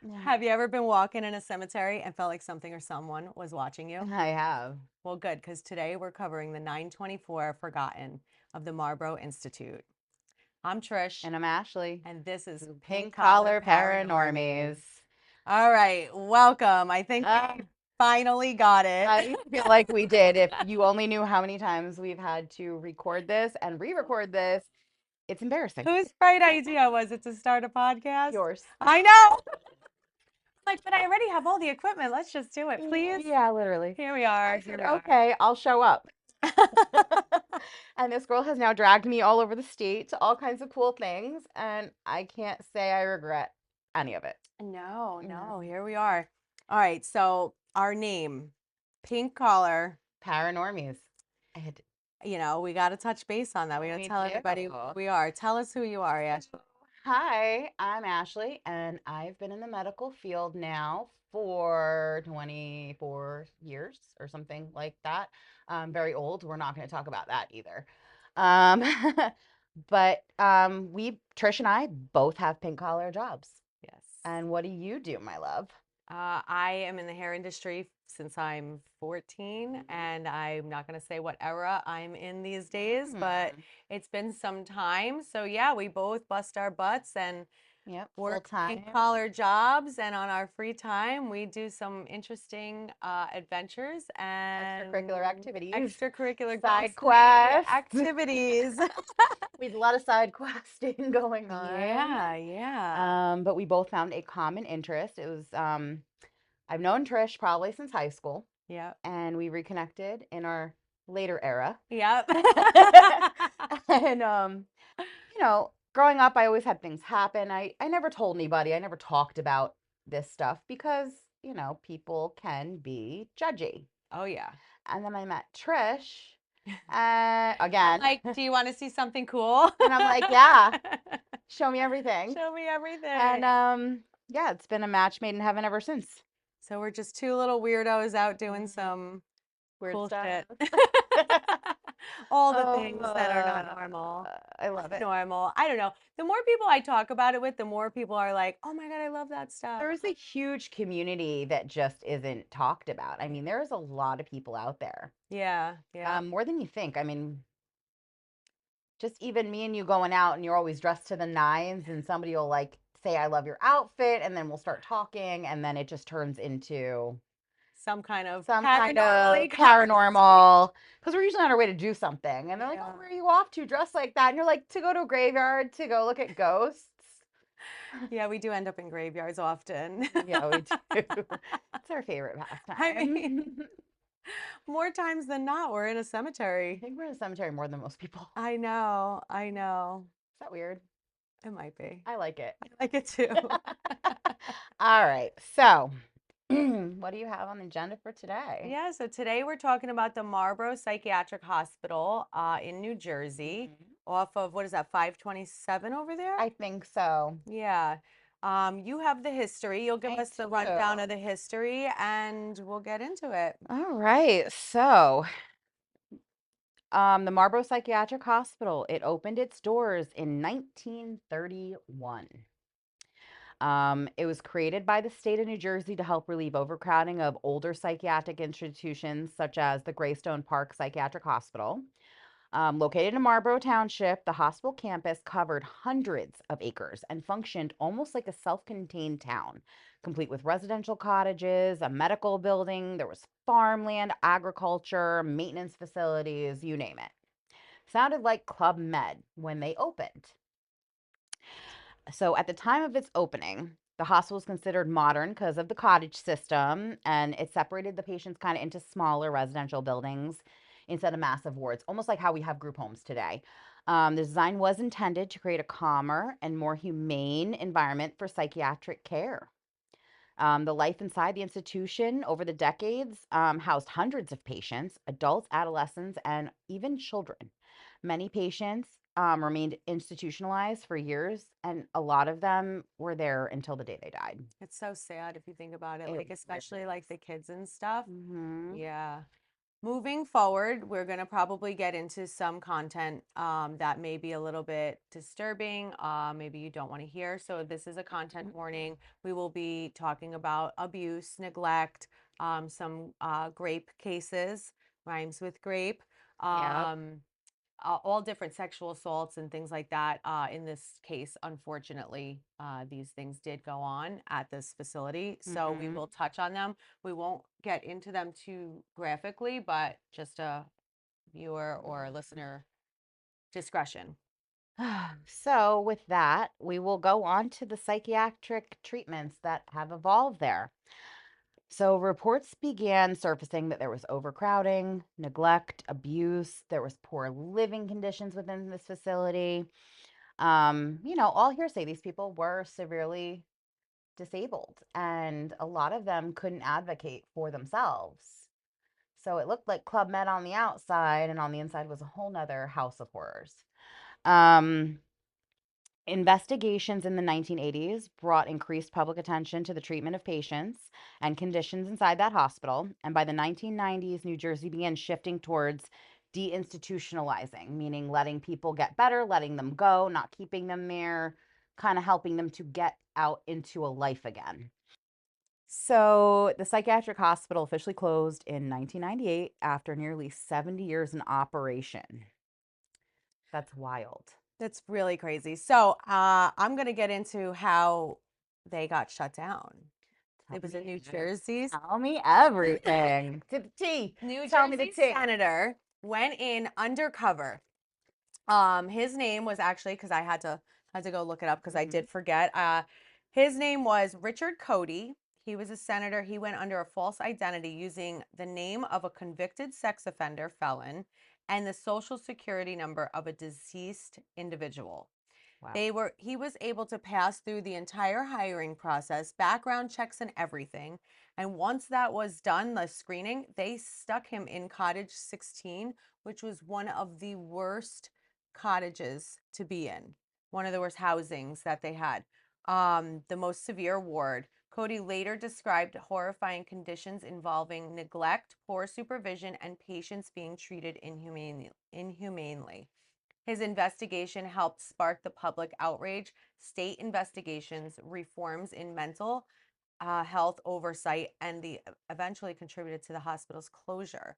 Yeah. Have you ever been walking in a cemetery and felt like something or someone was watching you? I have. Well, good, because today we're covering the 924 Forgotten of the Marlboro Institute. I'm Trish, And I'm Ashley. and this is This is Pink Pink Collar Collar Paranormies. Paranormies. All right, welcome. I think Uh, we finally got it. I feel like we did. If you only knew how many times we've had to record this and re-record this, it's embarrassing. Whose bright idea was it to start a podcast? Yours. I know. Like, but I already have all the equipment. Let's just do it, please. Yeah, literally. Here we are. I Here said, we are. okay, I'll show up. And this girl has now dragged me all over the state to all kinds of cool things, and I can't say I regret any of it. No, No. no, here we are. All right, so our name, Pink Collar, Paranormies. I had we got to touch base on that. We got to me tell everybody who too. we are. Tell us who you are, Ashley. Hi, I'm Ashley, and I've been in the medical field now for 24 years or something like that. Very old. We're not going to talk about that either. Um, but Trish and I both have pink collar jobs. Yes. And what do you do, my love? I am in the hair industry since I'm 14, and I'm not going to say what era I'm in these days, but Hmm. it's been some time. So, yeah, we both bust our butts and Yep, full work pink time. collar jobs, and on our free time we do some interesting adventures and Extracurricular activities, extracurricular side ghostly quests. activities. We have a lot of side questing going on. Yeah, yeah. But we both found a common interest. I've known Trish probably since high school, Yep. and we reconnected in our later era. Yep. And growing up, I always had things happen. I never told anybody. I never talked about this stuff because, people can be judgy. Oh yeah. And then I met Trish, again, Like, do you want to see something cool? and I'm like, yeah, show me everything. Show me And everything. yeah, it's been a match made in heaven ever since. So we're just two little weirdos out doing Mhm. some Weird cool stuff. shit. All the Oh, things that are not normal. I love it. Normal. I don't know. The more people I talk about it with, the more people are like, "Oh my God, I love that stuff." There is a huge community that just isn't talked about. I mean, there's a lot of people out there, Yeah, yeah. more than you think. I mean, just even me and you going out and you're always dressed to the nines, and somebody will like say, I love your outfit, and then we'll start talking, and then it just turns into Some kind of some kind of paranormally conversation. paranormal because we're usually on our way to do something. And they're like, oh, Yeah. where are you off to dressed like that? And you're like, to go to a graveyard to go look at ghosts. Yeah, we do end up in graveyards often. Yeah, we do. It's our favorite I pastime. mean, more times than not, we're in a I cemetery. think we're in the cemetery more than most people. I know, I know. Is that weird? It might be. I like it. I like it too. All right. So, what do you have on the agenda for today? Yeah, so today we're talking about the Marlboro Psychiatric Hospital in New Jersey, Mhm. off of what is that, 527 over there? I think so. Yeah. You have the history. You'll give I us the do. rundown of the history and we'll get into it. All right. So, the Marlboro Psychiatric Hospital, it opened its doors in 1931. It was created by the state of New Jersey to help relieve overcrowding of older psychiatric institutions, such as the Greystone Park Psychiatric Hospital. Located in Marlboro Township, the hospital campus covered hundreds of acres and functioned almost like a self contained town, complete with residential cottages, a medical building. There was farmland, agriculture, maintenance facilities, you name it. Sounded like Club Med when they opened. So, at the time of its opening, the hospital was considered modern because of the cottage system, and it separated the patients kind of into smaller residential buildings instead of massive wards, almost like how we have group homes today. The design was intended to create a calmer and more humane environment for psychiatric care. The life inside the institution over the decades housed hundreds of patients, adults, adolescents, and even children. Many patients remained institutionalized for years, and a lot of them were there until the day they died. It's so sad if you think about it, It like really especially like is. the kids and stuff. Hmm. Yeah. Moving forward, we're going to probably get into some content that may be a little bit disturbing. Maybe you don't want to hear. So, this is a content warning. We will be talking about abuse, neglect, some grape cases, rhymes with grape. Yep. Um, all different sexual assaults and things like that. In this case, unfortunately, these things did go on at this facility. So we Hmm. will touch on them. We won't get into them too graphically, but just a viewer or listener discretion. So, with that, we will go on to the psychiatric treatments that have evolved there. So, reports began surfacing that there was overcrowding, neglect, abuse, there was poor living conditions within this facility. All hearsay. These people were severely disabled, and a lot of them couldn't advocate for themselves. So, it looked like Club Med on the outside, and on the inside was a whole nother house of horrors. Um, Investigations in the 1980s brought increased public attention to the treatment of patients and conditions inside that hospital. And by the 1990s, New Jersey began shifting towards deinstitutionalizing, meaning letting people get better, letting them go, not keeping them there, kind of helping them to get out into a life again. So the psychiatric hospital officially closed in 1998 after nearly 70 years in operation. That's wild. That's really crazy. So I'm going to get into how they got shut down. Tell It was in me, New Jersey. tell me everything to the T. New Tell me the Jersey T. senator went in undercover. His name was actually, because I had to go look it up because I Hmm. did forget. His name was Richard Cody. He was a senator. He went under a false identity using the name of a convicted sex offender felon and the social security number of a deceased individual. Wow. He was able to pass through the entire hiring process, background checks and everything. And once that was done, the screening, they stuck him in cottage 16, which was one of the worst cottages to be in, one of the worst housings that they had. The most severe ward. Cody later described horrifying conditions involving neglect, poor supervision, and patients being treated inhumanely. His investigation helped spark the public outrage, state investigations, reforms in mental health oversight, and the eventually contributed to the hospital's closure.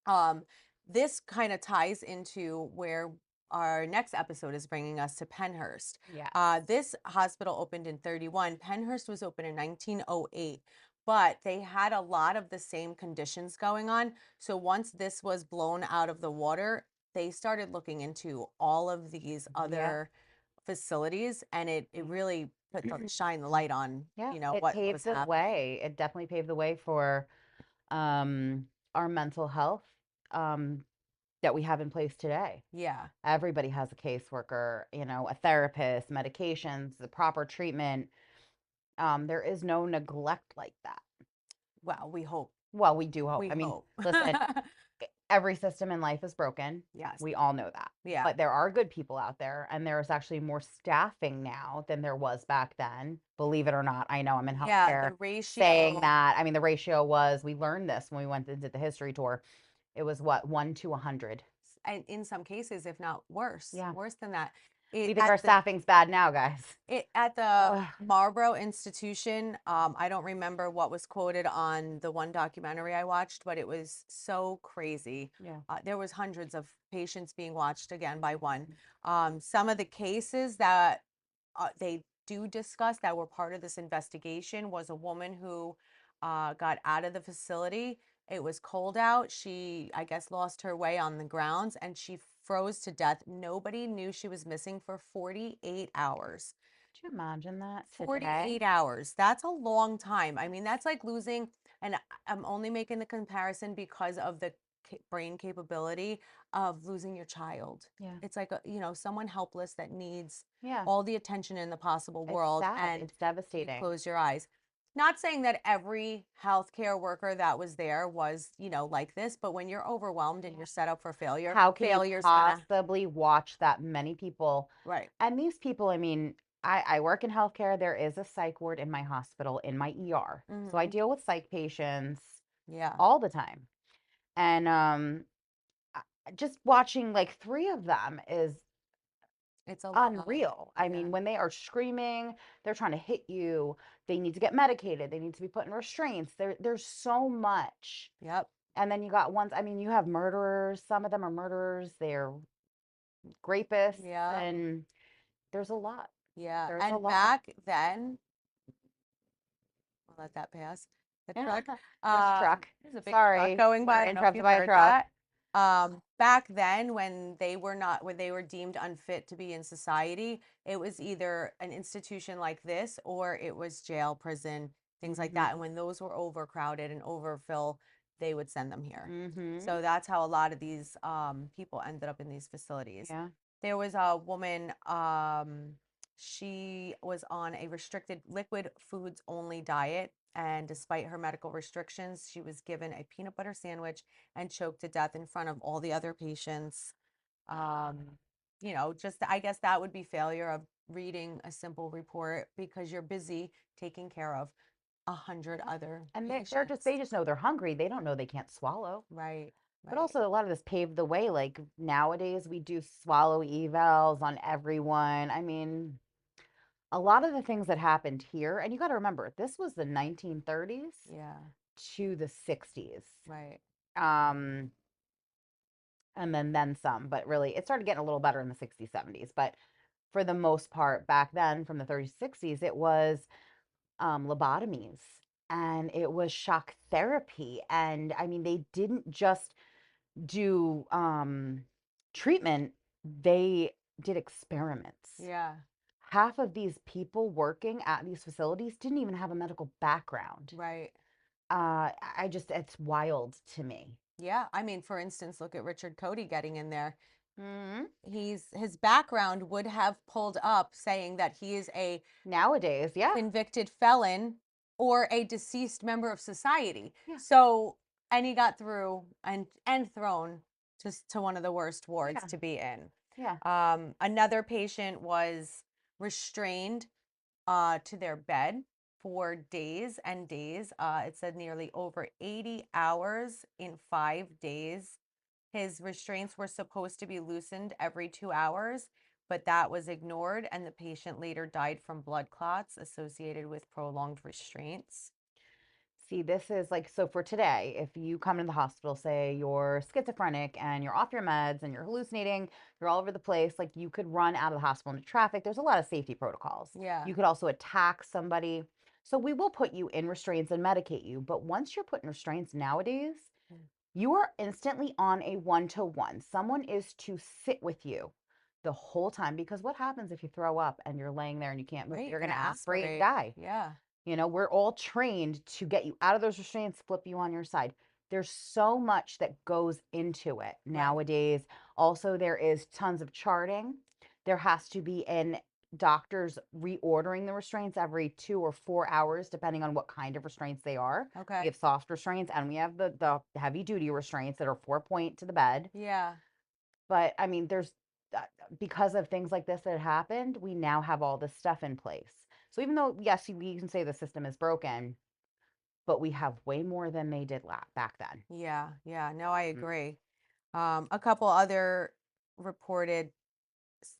Um, this kind of ties into where our next episode is bringing us to Penhurst. Yes. This hospital opened in 31. Penhurst was opened in 1908, but they had a lot of the same conditions going on. So once this was blown out of the water, they started looking into all of these Yep. other facilities, and it Mhm. really put the shine the light on, Yeah, it what was paved the happening. way. It definitely paved the way for um, our mental health um, that we have in place today. Yeah. Everybody has a caseworker, a therapist, medications, the proper treatment. There is no neglect like that. Well, we hope. Well, we do hope. We I mean, hope. listen, every system in life is broken. Yes. We all know that. Yeah. But there are good people out there, and there's actually more staffing now than there was back then. Believe it or not, I know I'm in Yeah, healthcare the saying ratio, that. I mean, the ratio was, we learned this when we went and did the history tour. It was what, 1 to 100. and in some cases, if not worse, Yeah. worse than that. We It think our staffing's bad now, guys. at the Ugh. Marlboro Institution, I don't remember what was quoted on the one documentary I watched, but it was so crazy. Yeah. There was hundreds of patients being watched again by one. Some of the cases that they do discuss that were part of this investigation was a woman who got out of the facility. It was cold out. She, I guess, lost her way on the grounds and she froze to death. Nobody knew she was missing for 48 hours. Could you imagine that today? 48 hours. That's a long time. I mean, that's like losing, and I'm only making the comparison because of the brain capability of losing your child. Yeah. It's like, someone helpless that needs Yeah. all the attention in the possible It's world, sad. and It's you devastating. close your eyes. Not saying that every healthcare worker that was there was, like this, but when you're overwhelmed and Yeah. you're set up for failure, How can you failure's gonna, possibly watch that many people? right. And these people, I mean, I work in healthcare. There is a psych ward in my hospital, in my ER. So I Hmm. deal with psych patients Yeah. all the time. And just watching like three of them is It's a lot. unreal. I Yeah. mean, when they are screaming, they're trying to hit you, they need to get medicated, they need to be put in restraints. There's so much. Yep. And then you got ones, I mean, you have murderers, some of them are murderers, they're rapists, Yep. and there's a lot. Yeah. There's a And lot. back then, I'll let that pass. The truck. There's a truck. There's a big truck Sorry, going we by. were I don't know if interrupted you by a heard truck. that. Back then, when they were not, when they were deemed unfit to be in society, it was either an institution like this or it was jail, prison, things like that. And Mhm. when those were overcrowded and overfill, they would send them here. Mhm. So that's how a lot of these people ended up in these facilities. Yeah. There was a woman, she was on a restricted liquid foods only diet. And despite her medical restrictions, she was given a peanut butter sandwich and choked to death in front of all the other patients. Um, just I guess that would be failure of reading a simple report because you're busy taking care of 100 other And they're just patients. they just know they're hungry. They don't know they can't swallow. Right, But right. also a lot of this paved the way. Like nowadays we do swallow evals on everyone. I mean, a lot of the things that happened here, and you got to remember, this was the 1930s Yeah, to the 60s. right. Um, and then some, but really it started getting a little better in the 60s, 70s. But for the most part, back then from the 30s, 60s, it was lobotomies and it was shock therapy. And I mean, they didn't just do treatment, they did experiments. Yeah, Half of these people working at these facilities didn't even have a medical background. right. I just, it's wild to me. Yeah, I mean, for instance, look at Richard Cody getting in there. Hmm. His background would have pulled up saying that he is a Nowadays, yeah, convicted felon or a deceased member of society. yeah, So, and he got through and thrown just to one of the worst wards yeah, to be in. yeah. Another patient was restrained to their bed for days and days. It said nearly over 80 hours in 5 days. His restraints were supposed to be loosened every 2 hours, but that was ignored, and the patient later died from blood clots associated with prolonged restraints. See, this is like, so for today, if you come into the hospital, say you're schizophrenic and you're off your meds and you're hallucinating, you're all over the place, like you could run out of the hospital into traffic. There's a lot of safety protocols. Yeah. You could also attack somebody. So we will put you in restraints and medicate you. But once you're put in restraints nowadays, Mm. you are instantly on a one-to-one. Someone is to sit with you the whole time because what happens if you throw up and you're laying there and you can't move? Right. You're going Gonna to aspirate and aspirate. die. Yeah. You know, we're all trained to get you out of those restraints, flip you on your side. There's so much that goes into it Right. nowadays. Also, there is tons of charting. There has to be an doctors reordering the restraints every 2 or 4 hours, depending on what kind of restraints they are. We Okay. have soft restraints and we have the heavy duty restraints that are 4 point to the bed. Yeah. But I mean, there's because of things like this that happened, we now have all this stuff in place. So even though, yes, we can say the system is broken, but we have way more than they did back then. Yeah. Yeah. No, I Mm. agree. A couple other reported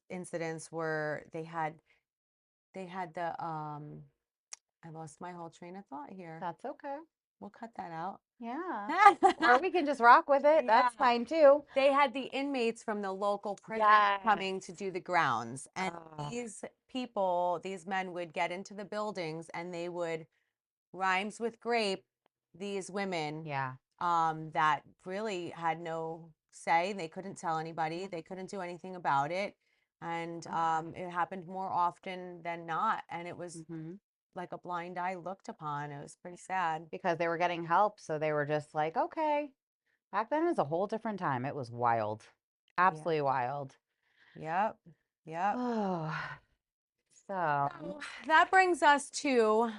incidents where they had the I lost my whole train of thought here. That's okay. We'll cut that out. Yeah. Or we can just rock with it. Yeah. That's fine too. They had the inmates from the local prison Yes. coming to do the grounds. And Uh, these people, these men would get into the buildings and they would rhymes with grape these women yeah. that really had no say. They couldn't tell anybody. Yeah. They couldn't do anything about it. And it happened more often than not. And it was Hmm. like a blind eye looked upon. It was pretty sad. Because they were getting help. So they were just like, okay. Back then it was a whole different time. It was wild. Yeah. Absolutely wild. Yep. Yep. Oh, so So that brings us to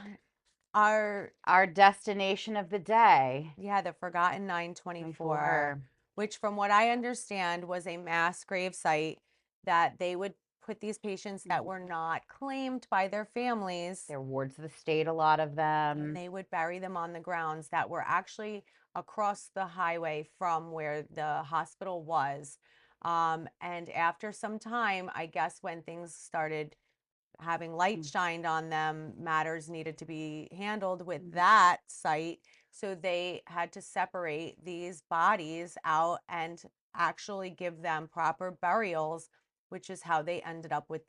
our, our destination of the day. yeah, the Forgotten 924, 24. which from what I understand was a mass grave site that they would put these patients that were not claimed by their families, They're wards of the state, a lot of and them. they would bury them on the grounds that were actually across the highway from where the hospital was. And after some time, I guess when things started having light Mm. shined on them, matters needed to be handled with Mhm. that site. So they had to separate these bodies out and actually give them proper burials, which is how they ended up with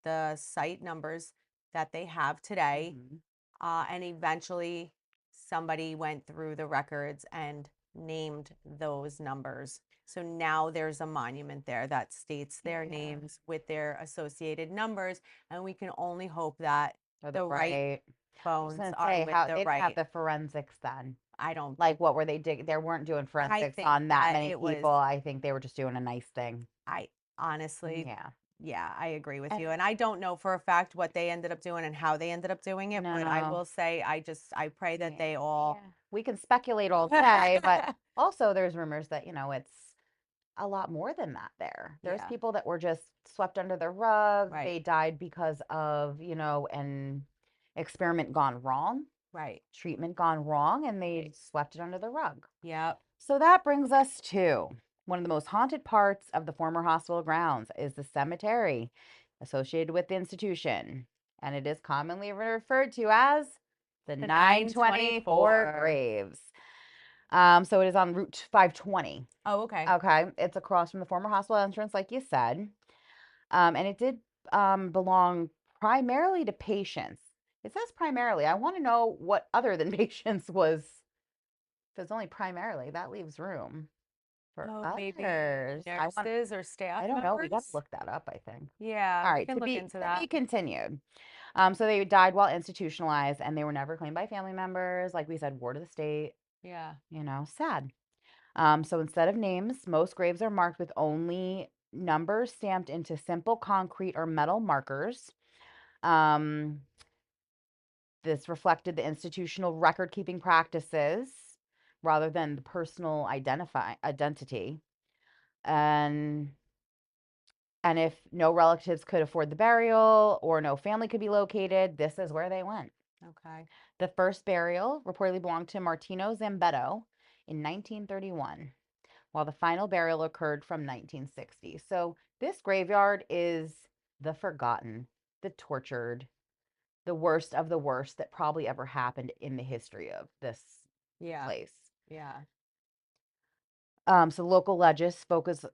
the site numbers that they have today. Mhm. And eventually, somebody went through the records and named those numbers. So now there's a monument there that states their Yeah. names with their associated numbers. And we can only hope that Or the the right right. I was bones gonna are say with how the they didn't have right. the forensics then. I don't Like think, what were they dig? They weren't doing I forensics think on that that many it was, people. I think they were just doing a nice thing. I honestly, Yeah. yeah, I agree with And you. And I don't know for a fact what they ended up doing and how they ended up doing it, but I no. will say I pray that Yeah. they Yeah. all We can speculate all day, but also there's rumors that, it's a lot more than that there. There's yeah, people that were just swept under the rug. right, They died because of, an experiment gone wrong, right. treatment gone wrong, and they Right. swept it under the rug. Yep. So that brings us to one of the most haunted parts of the former hospital grounds is the cemetery associated with the institution, and it is commonly referred to as the The 924 924. graves. So it is on Route 520. Oh, okay. Okay, it's across from the former hospital entrance, like you said, and it did belong primarily to patients. It says primarily. I want to know what other than patients was. If it's only primarily, that leaves room for Oh, maybe others. nurses or staff I don't know. We got to members? look that up, I think. Yeah, All we right, can look into to be that. continued. So they died while institutionalized and they were never claimed by family members. Like we said, ward of the state, Yeah. sad. So instead of names, most graves are marked with only numbers stamped into simple concrete or metal markers. Um, this reflected the institutional record keeping practices rather than the personal identity. And And if no relatives could afford the burial or no family could be located, this is where they went. Okay. The first burial reportedly belonged to Martino Zambetto in 1931, while the final burial occurred from 1960. So this graveyard is the forgotten, the tortured, the worst of the worst that probably ever happened in the history of this Yeah. place. Yeah. So local legends focus.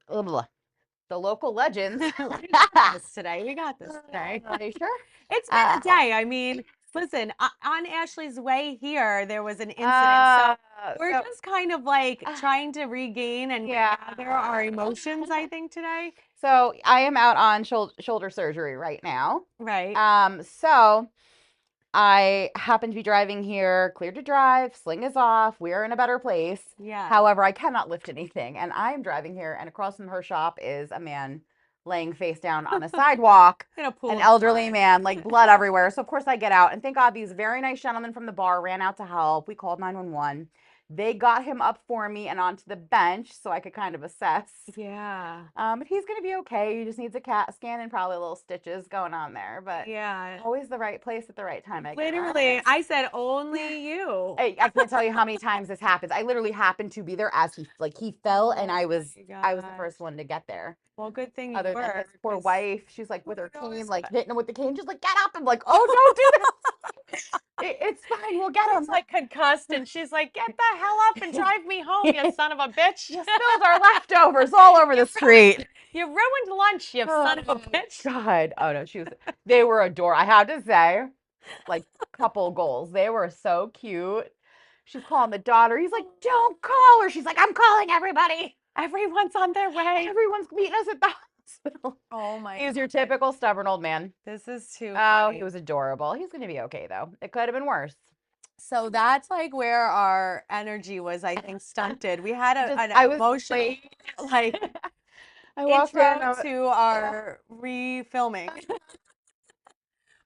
The local legends. We got this today. We got this today. Are you sure? It's been Uh, a day. I mean, listen, on Ashley's way here, there was an incident. uh, So we're so, just kind of like uh, trying to regain and yeah. gather our emotions, I think, today. So I am out on shoulder surgery right now. Right. So I happen to be driving here, cleared to drive, sling is off, we're in a better place. Yeah. However, I cannot lift anything, and I'm driving here, and across from her shop is a man laying face down on a sidewalk, In a pool an of elderly blood. man, like blood everywhere. So, of course, I get out, and thank God these very nice gentlemen from the bar ran out to help. We called 911. They got him up for me and onto the bench so I could kind of assess. Yeah. But he's gonna be okay. He just needs a CAT scan and probably little stitches going on there. But Yeah. always the right place at the right time, I Literally, guess. I said only you. I can't tell you how many times this happens. I literally happened to be there as he fell, and Oh I was my I was the gosh. first one to get there. Well, good thing you Other than were, his poor because wife, she's like who with her cane, knows like what. hitting him with the cane, just like get up. I'm like, oh, don't do that. It's fine. We'll get He's him. like concussed, and she's like, "Get the hell up and drive me home, you son of a bitch! You spilled our leftovers all over You the street. you ruined lunch, you son of a Oh bitch!" God. Oh no, they were adorable. I have to say, like couple goals. They were so cute. She's calling the daughter. He's like, don't call her. She's like, I'm calling everybody. Everyone's on their way. Everyone's meeting us at the hospital. Oh my He's your God. typical stubborn old man. This is too Oh, he funny. was adorable. He's gonna be okay though. It could have been worse. So that's like where our energy was, I think, stunted. We had an I was emotional, late. like, I walked in. intro to our refilming.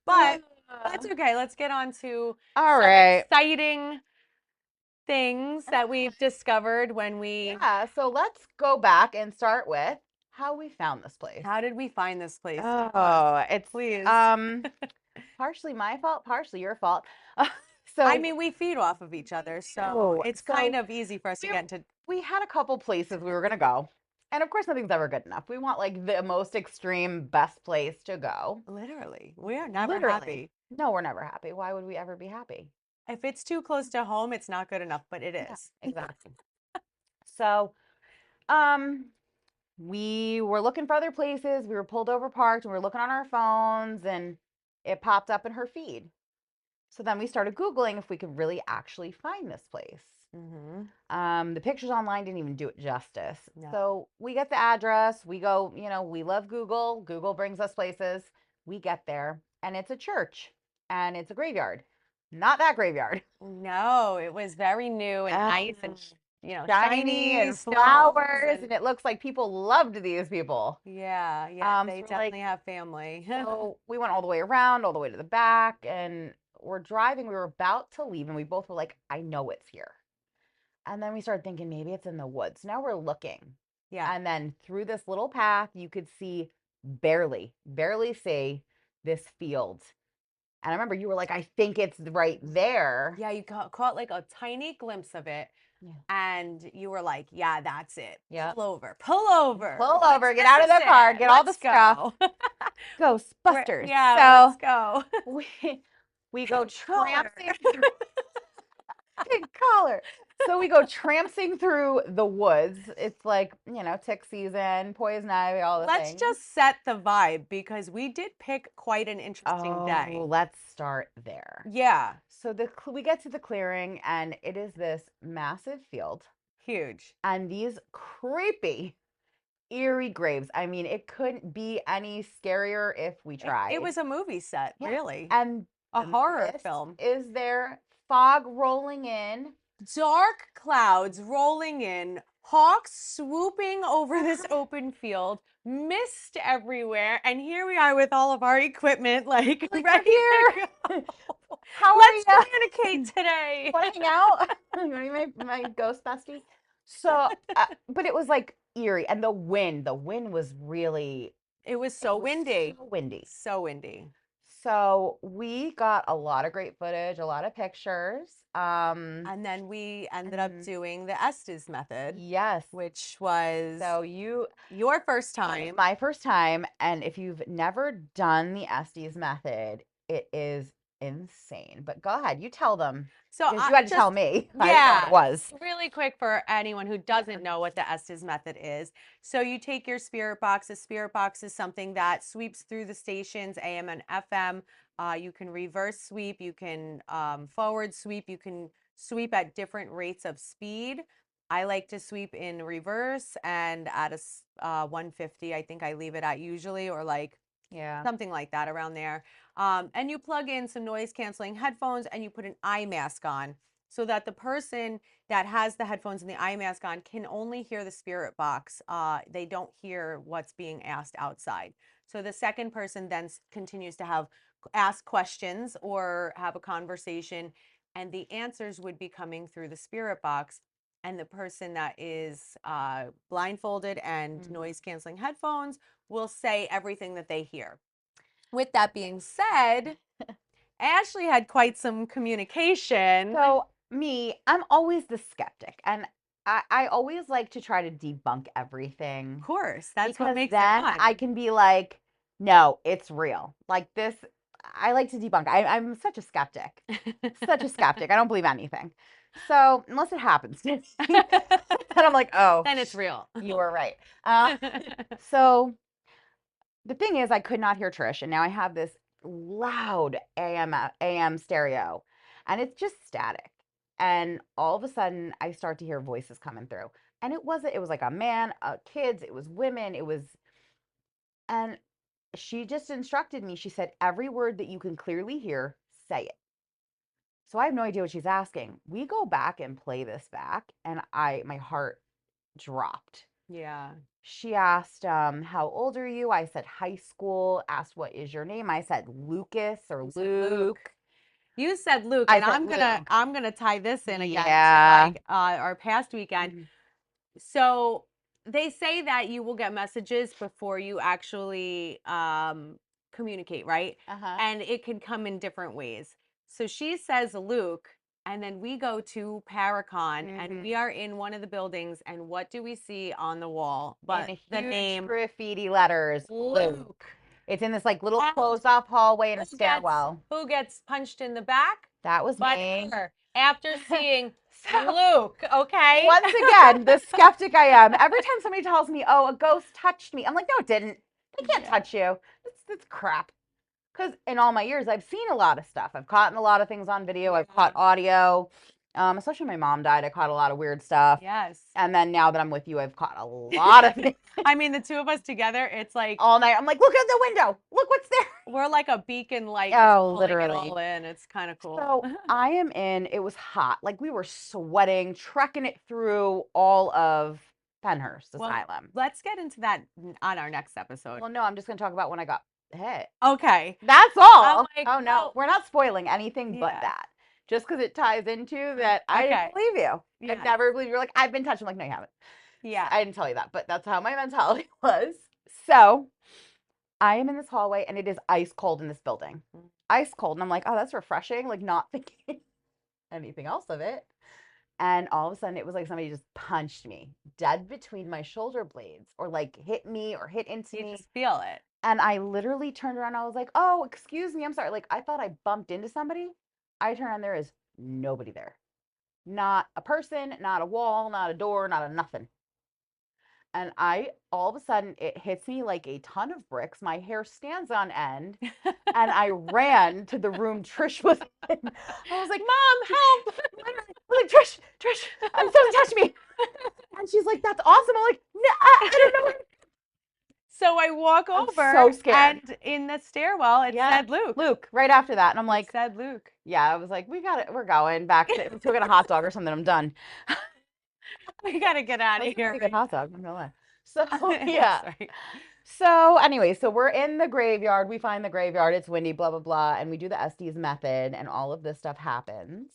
But that's okay. Let's get on to All some right. exciting things that we've discovered when we. Yeah, so let's go back and start with how we found this place. How did we find this place? Tell us, Oh, it's please. partially my fault, partially your fault. I So mean, we feed off of we each other, so do. it's kind So of easy for us to we get into. we had a couple places we were gonna go, and of course nothing's ever good enough. We want like the most extreme best place to go. Literally, we are never Literally. happy. No, we're never happy. Why would we ever be happy? If it's too close to home, it's not good enough, but it Yeah, is. exactly. So, um, we were looking for other places. We were pulled over, parked, and we were looking on our phones, and it popped up in her feed. So then we started Googling if we could really actually find this place. Mm-hmm. The pictures online didn't even do it justice. No. So we get the address. We go, we love Google. Google brings us places. We get there, and it's a church, and it's a graveyard. Not that graveyard. No, it was very new and Uh, nice and Shiny shiny and stones flowers, and and it looks like people loved these people. yeah, yeah, they So we're like, definitely have family. so we went all the way around, all the way to the back, and we're driving. We were about to leave, and we both were like, I know it's here. And then we started thinking maybe it's in the woods. Now we're looking. Yeah. And then through this little path, you could see barely see this field. And I remember you were like, I think it's right there. Yeah, you caught like a tiny glimpse of it Yeah. and you were like, yeah, that's it. Yeah. Pull over. Pull Let's over, get out of this the car, in. get all the Let's stuff. go. Ghostbusters. Yeah, let's So go. we go Caller. tramping through big collar. So we go tramping through the woods. It's like, tick season, poison ivy, all the Let's things. just set the vibe because we did pick quite an interesting day. Oh, let's start there. Yeah, So we get to the clearing, and it is this massive field, huge. and these creepy, eerie graves. I mean, it couldn't be any scarier if we It tried. was a movie set, Yeah. really. And A the horror mist film. is there, fog rolling in. Dark clouds rolling in, hawks swooping over this open field, mist everywhere, and here we are with all of our equipment, like ready Here. to go. How Let's are you? communicate today. Want to hang out? You want to be my ghost bestie? So, but it was like eerie, and the wind was really, It was it so was windy. so windy. So windy. So we got a lot of great footage, a lot of pictures. And then we ended up doing the Estes method, Yes. which was So your first time. my first time, and if you've never done the Estes method, it is insane. But go ahead, you tell them. So Because you had to tell just me. I didn't know what yeah, it was. really quick for anyone who doesn't know what the Estes method is. So you take your spirit box. A spirit box is something that sweeps through the stations, AM and FM. You can reverse sweep, you can forward sweep, you can sweep at different rates of speed. I like to sweep in reverse and at a 150, I think I leave it at usually, or like Yeah. something like that around there. And you plug in some noise canceling headphones and you put an eye mask on so that the person that has the headphones and the eye mask on can only hear the spirit box. They don't hear what's being asked outside. So the second person then continues to ask questions or have a conversation, and the answers would be coming through the spirit box. And the person that is blindfolded and noise canceling headphones will say everything that they hear. With that being said, Ashley had quite some communication. So I'm always the skeptic, and I always like to try to debunk everything. Of course, that's what Because makes it then fun. I can be like, no, it's real. Like this, I like to debunk. I'm such a skeptic. Such a skeptic. I don't believe anything. So unless it happens to me, then I'm like, oh, Then it's real. you were right. So the thing is, I could not hear Trish, and now I have this loud AM stereo, and it's just static. And all of a sudden, I start to hear voices coming through, and it wasn't. It was like a man, kids. It was women. And she just instructed me. She said, every word that you can clearly hear, say it. So I have no idea what she's asking. We go back and play this back, and my heart dropped. Yeah. She asked, how old are you? I said, high school. Asked, what is your name? I said, Lucas or You said Luke. You said Luke, I and said Luke. I'm gonna tie this in again to Yeah. like our past weekend. Mhm. So they say that you will get messages before you actually communicate, right? Uh-huh. And it can come in different ways. So she says Luke, and then we go to Paracon, and we Mm-hmm. are in one of the buildings, and what do we see on the wall In but the huge name graffiti letters, Luke. Luke? It's in this like little And closed off hallway in a who gets stairwell. who gets punched in the back? That was But me. her, after seeing So Luke, okay? once again, the skeptic I am. Every time somebody tells me, "Oh, a ghost touched me," I'm like, "No, it didn't. They can't Yeah. touch you. That's crap." Because in all my years, I've seen a lot of stuff. I've caught a lot of things on video. I've Yeah. caught audio. Especially when my mom died, I caught a lot of weird stuff. Yes. And then now that I'm with you, I've caught a lot of things I mean, the two of us together, it's like all night. I'm like, look out the window. Look what's there. we're like a beacon light just Oh, pulling it literally. all in. It's kind of cool. So I am in, it was hot. Like we were sweating, trekking it through all of Penhurst Well, Asylum. let's get into that on our next episode. Well, no, I'm just going to talk about when I got hit. Okay. That's I'm all. like, Oh, no. well, We're not spoiling anything but yeah. that. Just because it ties into that, I didn't Okay. believe you. I've Yes. never believed you're like, I've been touched. I'm like, no, you haven't. Yeah. I didn't tell you that, but that's how my mentality was. So I am in this hallway and it is ice cold in this building. Ice cold. And I'm like, oh, that's refreshing. Like, not thinking anything else of it. And all of a sudden, it was like somebody just punched me dead between my shoulder blades or like hit me or hit into You me. just feel it. And I literally turned around. I was like, oh, excuse me. I'm sorry. Like, I thought I bumped into somebody. I turn around. There is nobody there. Not a person, not a wall, not a door, not a nothing. And all of a sudden, it hits me like a ton of bricks. My hair stands on end. And I ran to the room Trish was in. I was like, Mom, help. I was like, Trish, somebody touched me. And she's like, that's awesome. I'm like, no, I don't know. So I walk I'm over, so scared. and in the stairwell, it Yeah. said Luke. Luke, right after that. And I'm It like, said Luke. yeah, I was like, we got it. We're going back to, let's go get a hot dog or something. I'm done. We gotta get out of That's a here pretty good right hot dog. I'm not gonna lie. So, That's yeah. right. So, anyway, so we're in the graveyard. We find the graveyard. It's windy, blah, blah, blah. And we do the Estes method, and all of this stuff happens.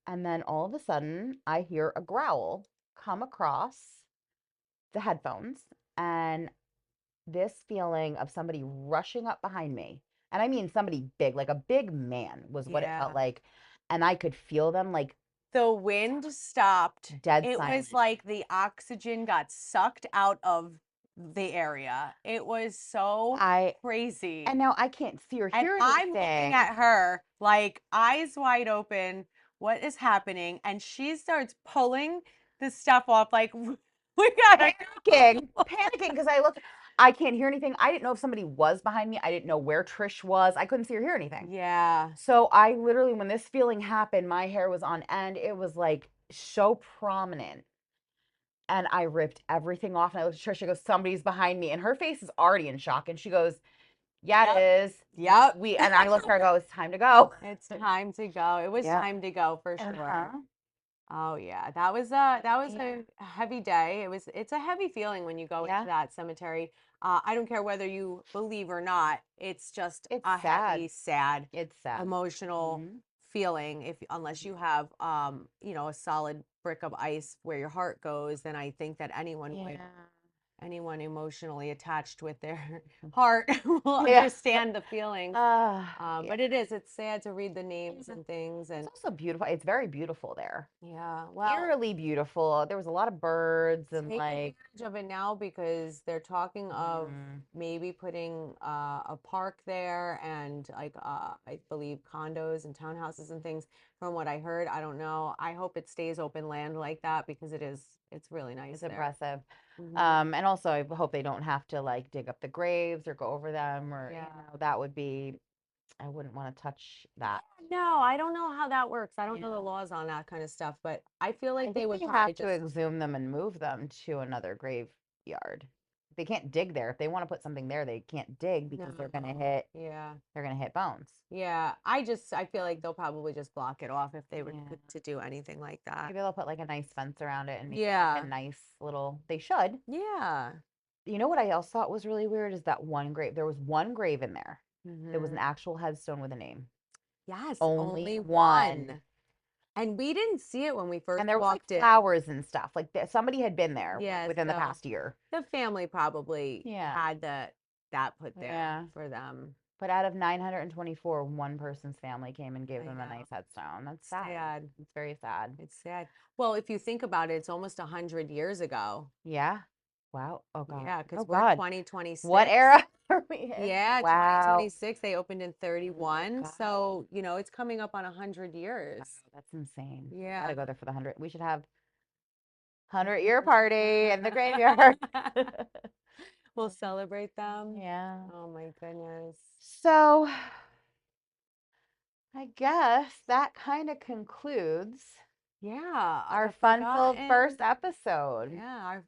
And then all of a sudden, I hear a growl come across the headphones and this feeling of somebody rushing up behind me. And I mean somebody big, like a big man was what it felt Yeah. like. And I could feel them like The wind stopped. dead It was silent. like the oxygen got sucked out of the area. It was so I crazy. and now I can't see or And hear I'm looking anything. at her like eyes wide open. What is happening? And she starts pulling the stuff off like we gotta Panicking because I can't hear anything. I didn't know if somebody was behind me. I didn't know where Trish was. I couldn't see or hear anything. Yeah. So I literally, when this feeling happened, my hair was on end. It was like so prominent. And I ripped everything off. And I looked at Trish. She goes, somebody's behind me. And her face is already in shock. And she goes, yeah, Yep. it is. Yep. And I looked at her and go, it's time to go. It's time to go. It was Yeah. time to go for sure. Uh-huh. Oh yeah, that was Yeah. a heavy day. It's a heavy feeling when you go into Yeah. that cemetery. I don't care whether you believe or not. It's just It's a sad. heavy, sad, It's sad. emotional Mhm. feeling. If unless you have a solid brick of ice where your heart goes, then I think that anyone emotionally attached with their heart will Yeah. understand the feelings. Yeah. But it's sad to read the names Yeah. and things It's and also beautiful. It's very beautiful there. yeah, well, Eerily beautiful. There was a lot of birds and take like, advantage of it now because they're talking of mm, maybe putting a park there and like I believe condos and townhouses and things. From what I heard, I don't know. I hope it stays open land like that because it's really nice it's there. impressive. Mhm. And also I hope they don't have to like dig up the graves or go over them or, Yeah. that would be, I wouldn't want to touch that. No, I don't know how that works. I don't know the Yeah. laws on that kind of stuff, but I feel I like they think would they probably have to just exhume them and move them to another graveyard. They can't dig there. If they want to put something there, they can't dig because no. Yeah. they're gonna hit bones. Yeah, I feel like they'll probably just block it off if they were Yeah. to do anything like that. Maybe they'll put like a nice fence around it and make it like Yeah. a nice little, they should. Yeah. You know what I also thought was really weird is that one grave. There was one grave in there. There was an Hmm. actual headstone with a name. Yes, Only only one. one. And we didn't see it when we And first there was like walked in. flowers and stuff. Like somebody had been there like Yeah, within the so past year. the family probably Yeah. had that put there Yeah. for them. But out of 924, one person's family came and gave I them a know. nice headstone. That's sad. Sad. It's very sad. It's sad. Well, if you think about it, it's almost 100 years ago. Yeah. Wow. Oh God. Yeah, Oh because we're God. What 2026. era are we in? Yeah, Wow. 2026. They opened in Oh my 31. God. So, it's coming up on 100 Wow, years. that's insane. Yeah. Gotta go there for the 100. We should have 100-year party in the graveyard. We'll celebrate them. Yeah. Oh my goodness. So I guess that kind of concludes Yeah, our the fun-filled first forgotten. episode. Yeah,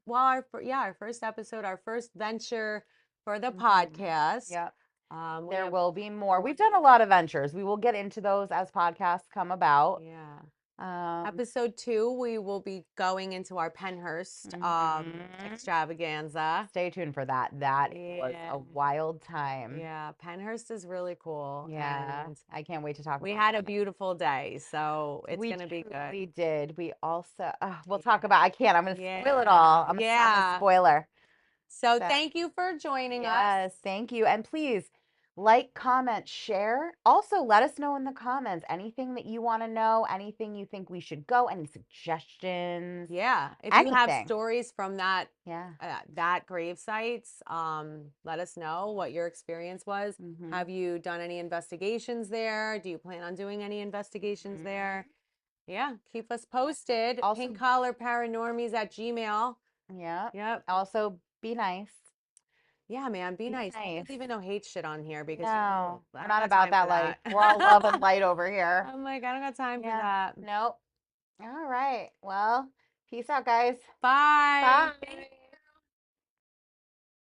our first episode, our first venture for the Mhm. podcast. Yep. We There have will be more. We've done a 20. lot of ventures. We will get into those as podcasts come about. Yeah. Um, Episode 2, we will be going into our Penhurst mhm. extravaganza. Stay tuned for that. That was Yeah. a wild time. Yeah, Penhurst is really cool, Yeah, and I can't wait to talk we about had a that. beautiful day, so it's We gonna be good. truly did. We also, we'll Yeah. talk about, I can't, I'm going to spoil it Yeah. all. I'm a Yeah. spoiler. So So, thank you for joining us. yes, thank you. And please like, comment, share. Also, let us know in the comments anything that you want to know, anything you think we should go, any suggestions, Yeah, if you have anything. stories from Yeah. that grave sites, let us know what your experience was. Mm-hmm. Have you done any investigations there? Do you plan on doing any investigations there? Mm-hmm. Yeah, keep us posted. Also, Pink collar paranormies at Gmail. yeah. Yep. Also, be nice. Yeah, man, be Be nice. Don't nice. leave no hate shit on here because No, I we're don't not got about time for that life. that. We're all love and light over here. I'm like, I don't got time for Yeah. that. Nope. All right. Well, peace out, guys. Bye. Bye.